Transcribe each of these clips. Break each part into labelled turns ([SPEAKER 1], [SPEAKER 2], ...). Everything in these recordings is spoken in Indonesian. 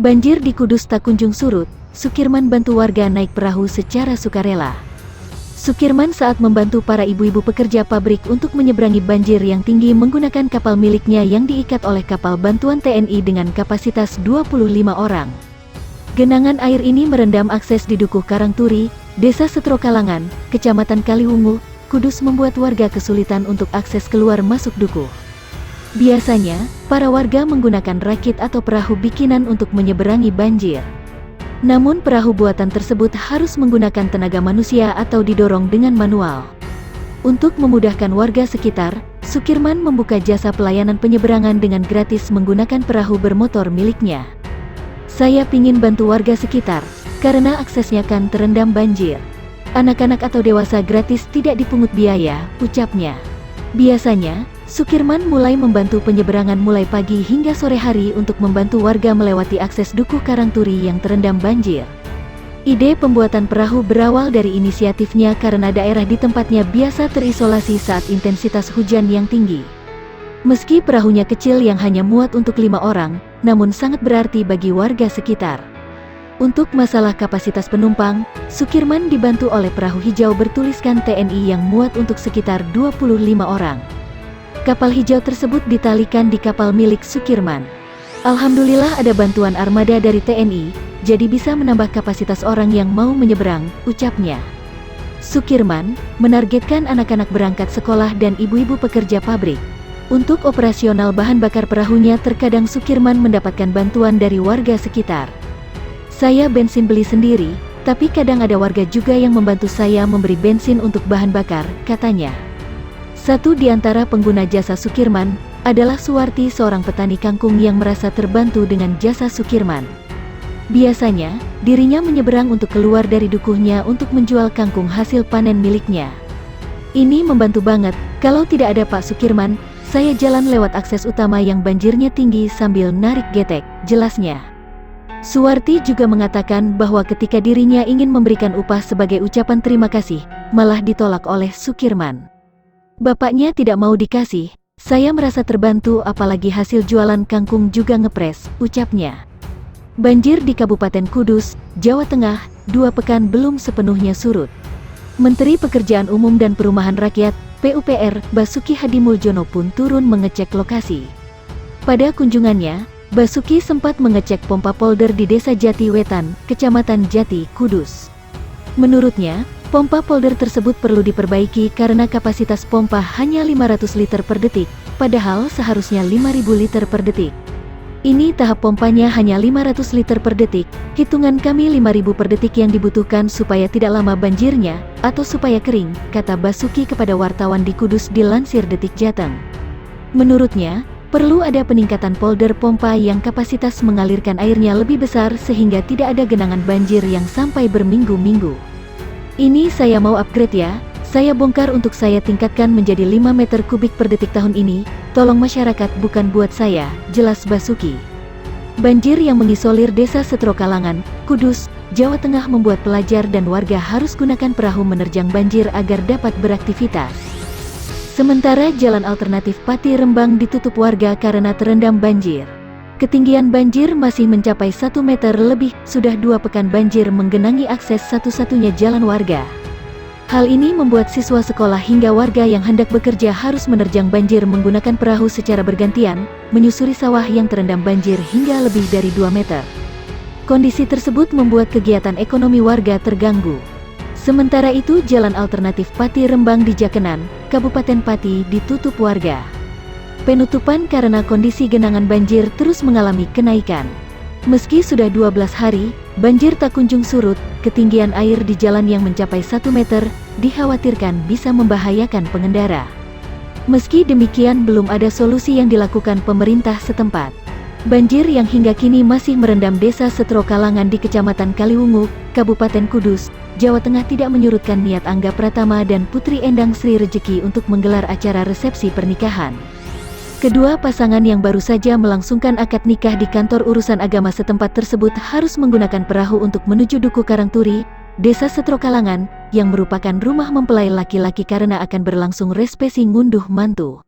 [SPEAKER 1] Banjir di Kudus tak kunjung surut, Sukirman bantu warga naik perahu secara sukarela. Sukirman saat membantu para ibu-ibu pekerja pabrik untuk menyeberangi banjir yang tinggi menggunakan kapal miliknya yang diikat oleh kapal bantuan TNI dengan kapasitas 25 orang. Genangan air ini merendam akses di Dukuh Karangturi, Desa Setrokalangan, Kecamatan Kaliwungu, Kudus membuat warga kesulitan untuk akses keluar masuk dukuh. Biasanya, para warga menggunakan rakit atau perahu bikinan untuk menyeberangi banjir. Namun perahu buatan tersebut harus menggunakan tenaga manusia atau didorong dengan manual. Untuk memudahkan warga sekitar, Sukirman membuka jasa pelayanan penyeberangan dengan gratis menggunakan perahu bermotor miliknya. Saya pingin bantu warga sekitar, karena aksesnya kan terendam banjir. Anak-anak atau dewasa gratis tidak dipungut biaya, ucapnya. Biasanya, Sukirman mulai membantu penyeberangan mulai pagi hingga sore hari untuk membantu warga melewati akses Dukuh Karangturi yang terendam banjir. Ide pembuatan perahu berawal dari inisiatifnya karena daerah di tempatnya biasa terisolasi saat intensitas hujan yang tinggi. Meski perahunya kecil yang hanya muat untuk 5 orang, namun sangat berarti bagi warga sekitar. Untuk masalah kapasitas penumpang, Sukirman dibantu oleh perahu hijau bertuliskan TNI yang muat untuk sekitar 25 orang. Kapal hijau tersebut ditalikan di kapal milik Sukirman. Alhamdulillah ada bantuan armada dari TNI, jadi bisa menambah kapasitas orang yang mau menyeberang, ucapnya. Sukirman menargetkan anak-anak berangkat sekolah dan ibu-ibu pekerja pabrik. Untuk operasional bahan bakar perahunya terkadang Sukirman mendapatkan bantuan dari warga sekitar. Saya bensin beli sendiri, tapi kadang ada warga juga yang membantu saya memberi bensin untuk bahan bakar, katanya. Satu di antara pengguna jasa Sukirman adalah Suwarti, seorang petani kangkung yang merasa terbantu dengan jasa Sukirman. Biasanya, dirinya menyeberang untuk keluar dari dukuhnya untuk menjual kangkung hasil panen miliknya. Ini membantu banget, kalau tidak ada Pak Sukirman, saya jalan lewat akses utama yang banjirnya tinggi sambil narik getek, jelasnya. Suwarti juga mengatakan bahwa ketika dirinya ingin memberikan upah sebagai ucapan terima kasih, malah ditolak oleh Sukirman. Bapaknya tidak mau dikasih, saya merasa terbantu apalagi hasil jualan kangkung juga ngepres, ucapnya. Banjir di Kabupaten Kudus, Jawa Tengah, 2 pekan belum sepenuhnya surut. Menteri Pekerjaan Umum dan Perumahan Rakyat, PUPR, Basuki Hadimuljono pun turun mengecek lokasi. Pada kunjungannya, Basuki sempat mengecek pompa polder di Desa Jati Wetan, Kecamatan Jati, Kudus. Menurutnya, pompa polder tersebut perlu diperbaiki karena kapasitas pompa hanya 500 liter per detik, padahal seharusnya 5.000 liter per detik. Ini tahap pompanya hanya 500 liter per detik, hitungan kami 5.000 per detik yang dibutuhkan supaya tidak lama banjirnya, atau supaya kering, kata Basuki kepada wartawan di Kudus dilansir Detik Jateng. Menurutnya, perlu ada peningkatan polder pompa yang kapasitas mengalirkan airnya lebih besar sehingga tidak ada genangan banjir yang sampai berminggu-minggu. Ini saya mau upgrade ya, saya bongkar untuk saya tingkatkan menjadi 5 meter kubik per detik tahun ini, tolong masyarakat bukan buat saya, jelas Basuki. Banjir yang mengisolir Desa Setrokalangan, Kudus, Jawa Tengah membuat pelajar dan warga harus gunakan perahu menerjang banjir agar dapat beraktivitas. Sementara jalan alternatif Pati Rembang ditutup warga karena terendam banjir. Ketinggian banjir masih mencapai 1 meter lebih, sudah 2 pekan banjir menggenangi akses satu-satunya jalan warga. Hal ini membuat siswa sekolah hingga warga yang hendak bekerja harus menerjang banjir menggunakan perahu secara bergantian, menyusuri sawah yang terendam banjir hingga lebih dari 2 meter. Kondisi tersebut membuat kegiatan ekonomi warga terganggu. Sementara itu jalan alternatif Pati Rembang di Jakenan, Kabupaten Pati ditutup warga. Penutupan karena kondisi genangan banjir terus mengalami kenaikan. Meski sudah 12 hari, banjir tak kunjung surut, ketinggian air di jalan yang mencapai 1 meter, dikhawatirkan bisa membahayakan pengendara. Meski demikian belum ada solusi yang dilakukan pemerintah setempat. Banjir yang hingga kini masih merendam Desa Setrokalangan di Kecamatan Kaliwungu, Kabupaten Kudus, Jawa Tengah tidak menyurutkan niat Angga Pratama dan Putri Endang Sri Rejeki untuk menggelar acara resepsi pernikahan. Kedua pasangan yang baru saja melangsungkan akad nikah di kantor urusan agama setempat tersebut harus menggunakan perahu untuk menuju Dukuh Karangturi, Desa Setrokalangan, yang merupakan rumah mempelai laki-laki karena akan berlangsung resepsi ngunduh mantu.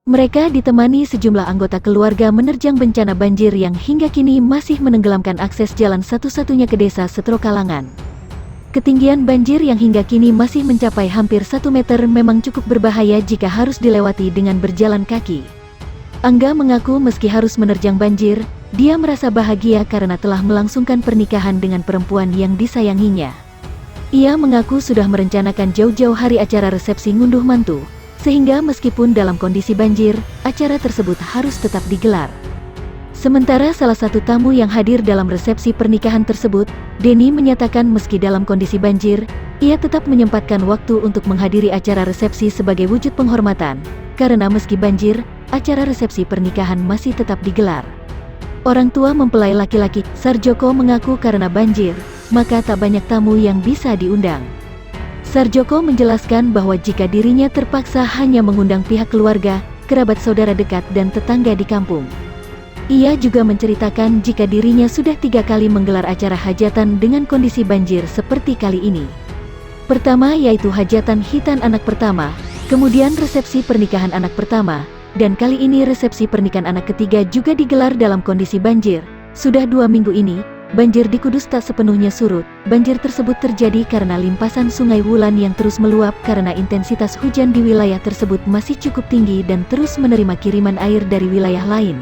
[SPEAKER 1] Mereka ditemani sejumlah anggota keluarga menerjang bencana banjir yang hingga kini masih menenggelamkan akses jalan satu-satunya ke desa Setrokalangan. Ketinggian banjir yang hingga kini masih mencapai hampir 1 meter memang cukup berbahaya jika harus dilewati dengan berjalan kaki. Angga mengaku meski harus menerjang banjir, dia merasa bahagia karena telah melangsungkan pernikahan dengan perempuan yang disayanginya. Ia mengaku sudah merencanakan jauh-jauh hari acara resepsi ngunduh mantu, sehingga meskipun dalam kondisi banjir, acara tersebut harus tetap digelar. Sementara salah satu tamu yang hadir dalam resepsi pernikahan tersebut, Denny menyatakan meski dalam kondisi banjir, ia tetap menyempatkan waktu untuk menghadiri acara resepsi sebagai wujud penghormatan, karena meski banjir, acara resepsi pernikahan masih tetap digelar. Orang tua mempelai laki-laki, Sarjoko, mengaku karena banjir, maka tak banyak tamu yang bisa diundang. Sarjoko menjelaskan bahwa jika dirinya terpaksa hanya mengundang pihak keluarga, kerabat saudara dekat dan tetangga di kampung. Ia juga menceritakan jika dirinya sudah 3 kali menggelar acara hajatan dengan kondisi banjir seperti kali ini. Pertama yaitu hajatan khitan anak pertama, kemudian resepsi pernikahan anak pertama, dan kali ini resepsi pernikahan anak ketiga juga digelar dalam kondisi banjir. Sudah 2 minggu ini, banjir di Kudus tak sepenuhnya surut. Banjir tersebut terjadi karena limpasan Sungai Wulan yang terus meluap karena intensitas hujan di wilayah tersebut masih cukup tinggi dan terus menerima kiriman air dari wilayah lain.